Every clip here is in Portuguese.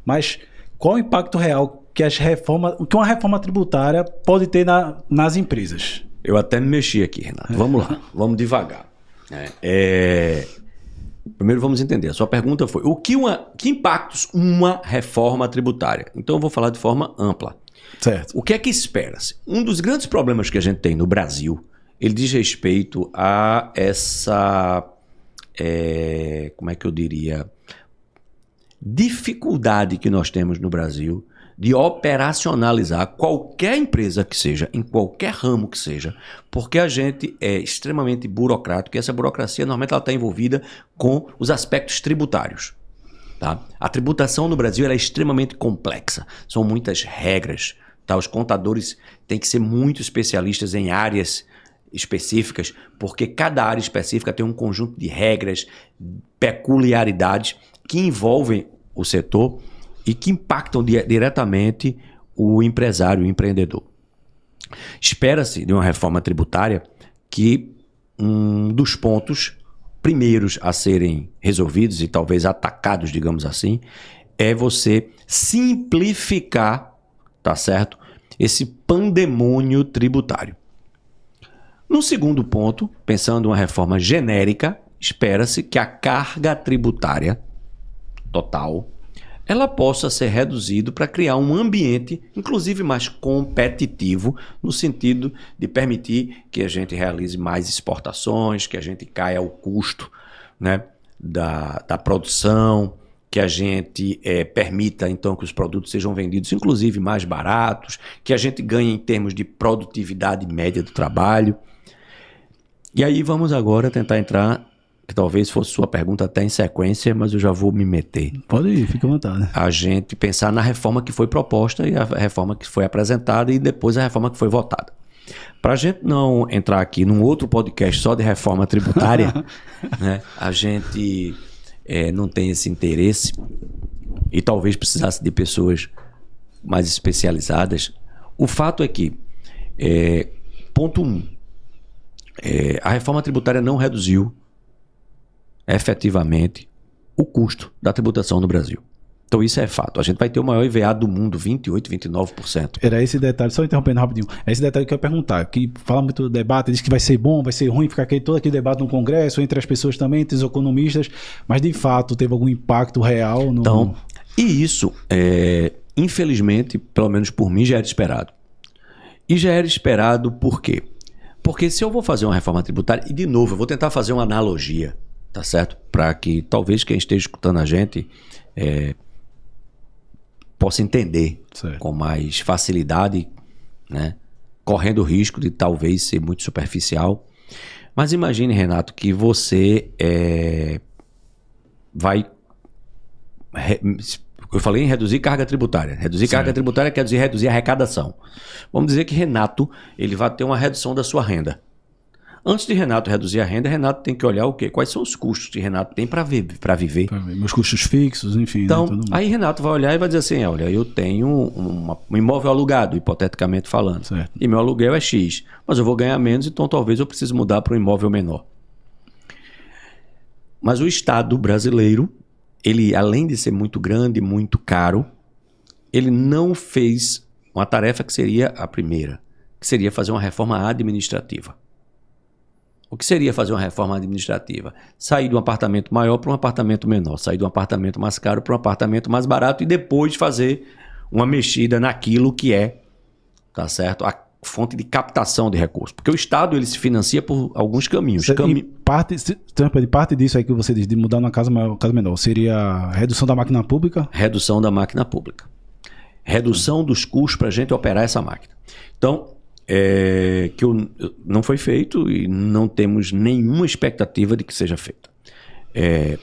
Mas qual o impacto real que uma reforma tributária pode ter nas empresas? Eu até me mexi aqui, Renato. Vamos lá, vamos devagar. Primeiro vamos entender. A sua pergunta foi: que impactos uma reforma tributária? Então eu vou falar de forma ampla. Certo. O que é que espera-se? Um dos grandes problemas que a gente tem no Brasil, ele diz respeito a essa, como é que eu diria, dificuldade que nós temos no Brasil de operacionalizar qualquer empresa que seja, em qualquer ramo que seja, porque a gente é extremamente burocrático e essa burocracia normalmente ela está envolvida com os aspectos tributários. Tá? A tributação no Brasil ela é extremamente complexa, são muitas regras. Tá? Os contadores têm que ser muito especialistas em áreas específicas, porque cada área específica tem um conjunto de regras, peculiaridades que envolvem o setor e que impactam diretamente o empresário, o empreendedor. Espera-se de uma reforma tributária que um dos pontos primeiros a serem resolvidos e talvez atacados, digamos assim, é você simplificar, tá certo? Esse pandemônio tributário. No segundo ponto, pensando em uma reforma genérica, espera-se que a carga tributária total ela possa ser reduzida para criar um ambiente, inclusive mais competitivo, no sentido de permitir que a gente realize mais exportações, que a gente caia o custo, né, da produção, que a gente permita então que os produtos sejam vendidos inclusive mais baratos, que a gente ganhe em termos de produtividade média do trabalho. E aí vamos agora tentar entrar, que talvez fosse sua pergunta até em sequência, mas eu já vou me meter. Pode ir, fica à vontade. A gente pensar na reforma que foi proposta e a reforma que foi apresentada e depois a reforma que foi votada. Para a gente não entrar aqui num outro podcast só de reforma tributária, né, a gente não tem esse interesse e talvez precisasse de pessoas mais especializadas. O fato é que, ponto 1, a reforma tributária não reduziu efetivamente o custo da tributação no Brasil. Então isso é fato. A gente vai ter o maior IVA do mundo, 28%, 29%. Era esse detalhe, só interrompendo rapidinho, é esse detalhe que eu ia perguntar, que fala muito do debate, diz que vai ser bom, vai ser ruim, fica todo aquele debate no Congresso, entre as pessoas também, entre os economistas, mas de fato teve algum impacto real? Então, e isso, infelizmente, pelo menos por mim, já era esperado. E já era esperado por quê? Porque se eu vou fazer uma reforma tributária, e de novo, eu vou tentar fazer uma analogia, tá certo? Para que talvez quem esteja escutando a gente possa entender com mais facilidade, né? Correndo o risco de talvez ser muito superficial. Mas imagine, Renato, que você vai... Eu falei em reduzir carga tributária. Reduzir carga tributária quer dizer reduzir a arrecadação. Vamos dizer que Renato ele vai ter uma redução da sua renda. Antes de Renato reduzir a renda, Renato tem que olhar o quê? Quais são os custos que Renato tem para viver? Meus custos fixos, enfim. Então, né, aí Renato vai olhar e vai dizer assim, olha, eu tenho um imóvel alugado, hipoteticamente falando. Certo. E meu aluguel é X, mas eu vou ganhar menos, então talvez eu precise mudar para um imóvel menor. Mas o Estado brasileiro, ele, além de ser muito grande, muito caro, ele não fez uma tarefa que seria a primeira, que seria fazer uma reforma administrativa. O que seria fazer uma reforma administrativa? Sair de um apartamento maior para um apartamento menor, sair de um apartamento mais caro para um apartamento mais barato e depois fazer uma mexida naquilo que é, tá certo? A fonte de captação de recursos. Porque o Estado ele se financia por alguns caminhos. Parte disso aí que você diz, de mudar numa casa maior, casa menor, seria a redução da máquina pública? Redução da máquina pública. Redução dos custos para a gente operar essa máquina. Então, que não foi feito e não temos nenhuma expectativa de que seja feita.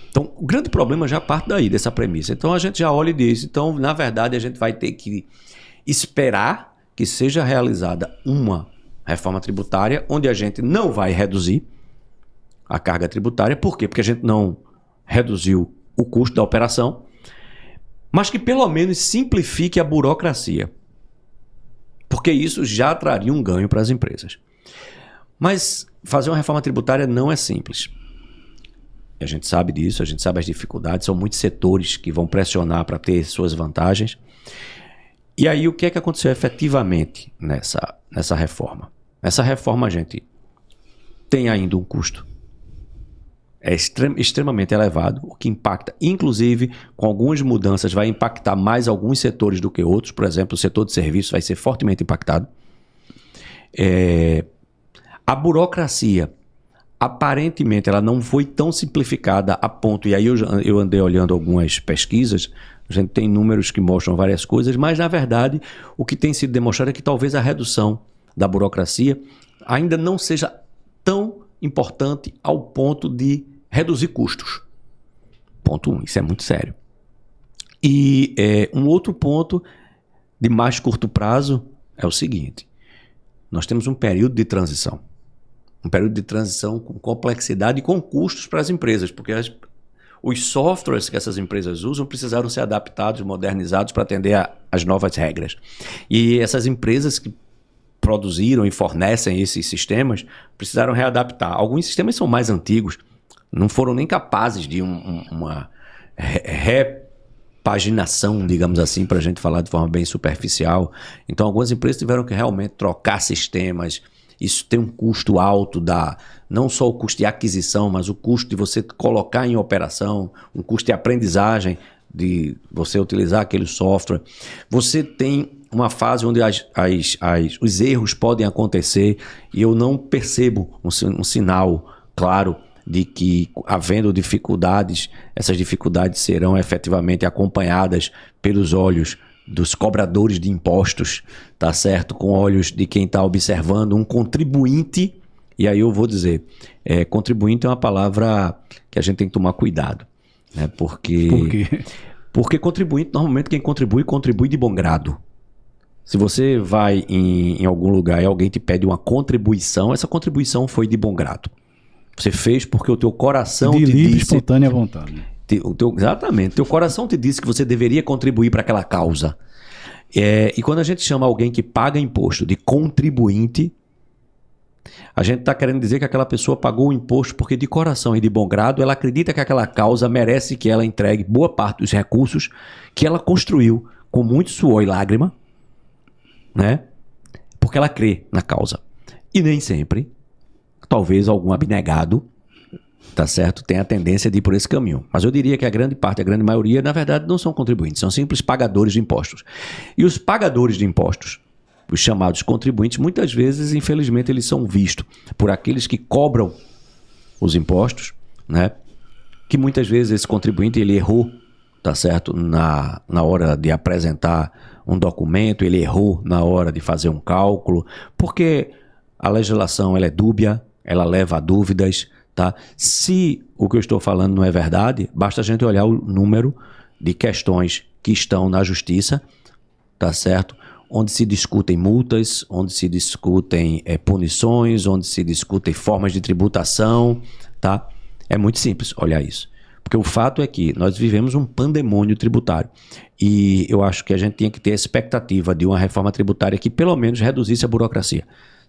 Então, o grande problema já parte daí, dessa premissa. Então, a gente já olha e diz, então, na verdade, a gente vai ter que esperar que seja realizada uma reforma tributária onde a gente não vai reduzir a carga tributária. Por quê? Porque a gente não reduziu o custo da operação, mas que pelo menos simplifique a burocracia. Porque isso já traria um ganho para as empresas. Mas fazer uma reforma tributária não é simples. a gente sabe disso, a gente sabe as dificuldades, são muitos setores que vão pressionar para ter suas vantagens. E aí o que é que aconteceu efetivamente nessa reforma? Nessa reforma, gente, tem ainda um custo. É extremamente elevado, o que impacta, inclusive, com algumas mudanças, vai impactar mais alguns setores do que outros. Por exemplo, o setor de serviços vai ser fortemente impactado. A burocracia, aparentemente, ela não foi tão simplificada a ponto, e aí eu andei olhando algumas pesquisas, a gente tem números que mostram várias coisas, mas, na verdade, o que tem sido demonstrado é que talvez a redução da burocracia ainda não seja tão importante ao ponto de reduzir custos. Ponto 1, isso é muito sério. E um outro ponto de mais curto prazo é o seguinte: nós temos um período de transição. Um período de transição com complexidade e com custos para as empresas, porque os softwares que essas empresas usam precisaram ser adaptados, modernizados para atender às novas regras. E essas empresas que produziram e fornecem esses sistemas precisaram readaptar. Alguns sistemas são mais antigos, não foram nem capazes de uma repaginação, digamos assim, para a gente falar de forma bem superficial. Então, algumas empresas tiveram que realmente trocar sistemas. Isso tem um custo alto, não só o custo de aquisição, mas o custo de você colocar em operação, um custo de aprendizagem, de você utilizar aquele software. Você tem uma fase onde os erros podem acontecer e eu não percebo um sinal claro de que, havendo dificuldades, essas dificuldades serão efetivamente acompanhadas pelos olhos dos cobradores de impostos, tá certo? Com olhos de quem está observando, um contribuinte. E aí eu vou dizer, contribuinte é uma palavra que a gente tem que tomar cuidado, né? Por quê? Porque contribuinte, normalmente quem contribui de bom grado. Se você vai em algum lugar e alguém te pede uma contribuição, essa contribuição foi de bom grado. Você fez porque o teu coração de te livre, disse... espontânea vontade. Exatamente. Teu coração te disse que você deveria contribuir para aquela causa. E quando a gente chama alguém que paga imposto de contribuinte, a gente está querendo dizer que aquela pessoa pagou o imposto porque de coração e de bom grado ela acredita que aquela causa merece que ela entregue boa parte dos recursos que ela construiu com muito suor e lágrima, né? Porque ela crê na causa. E nem sempre, talvez algum abnegado, tá certo, tem a tendência de ir por esse caminho. Mas eu diria que a grande maioria, na verdade, não são contribuintes, são simples pagadores de impostos. E os pagadores de impostos, os chamados contribuintes, muitas vezes, infelizmente, eles são vistos por aqueles que cobram os impostos, né? Que muitas vezes esse contribuinte, ele errou, tá certo, na hora de apresentar um documento, ele errou na hora de fazer um cálculo, porque a legislação ela é dúbia, ela leva a dúvidas, tá? Se o que eu estou falando não é verdade, basta a gente olhar o número de questões que estão na justiça, tá certo? Onde se discutem multas, onde se discutem punições, onde se discutem formas de tributação, tá? É muito simples olhar isso. Porque o fato é que nós vivemos um pandemônio tributário e eu acho que a gente tinha que ter a expectativa de uma reforma tributária que pelo menos reduzisse a burocracia.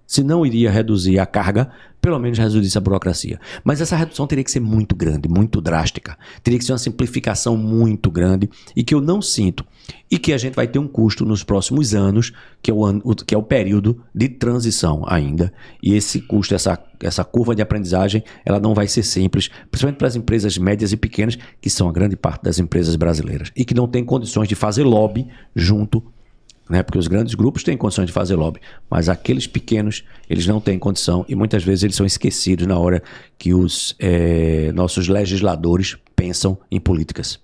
Se não iria reduzir a carga, pelo menos reduzisse a burocracia. Mas essa redução teria que ser muito grande, muito drástica. Teria que ser uma simplificação muito grande e que eu não sinto. E que a gente vai ter um custo nos próximos anos, que é o período de transição ainda. E esse custo, essa curva de aprendizagem, ela não vai ser simples, principalmente para as empresas médias e pequenas, que são a grande parte das empresas brasileiras. E que não têm condições de fazer lobby junto, né? Porque os grandes grupos têm condições de fazer lobby, mas aqueles pequenos, eles não têm condição e muitas vezes eles são esquecidos na hora que os nossos legisladores pensam em políticas.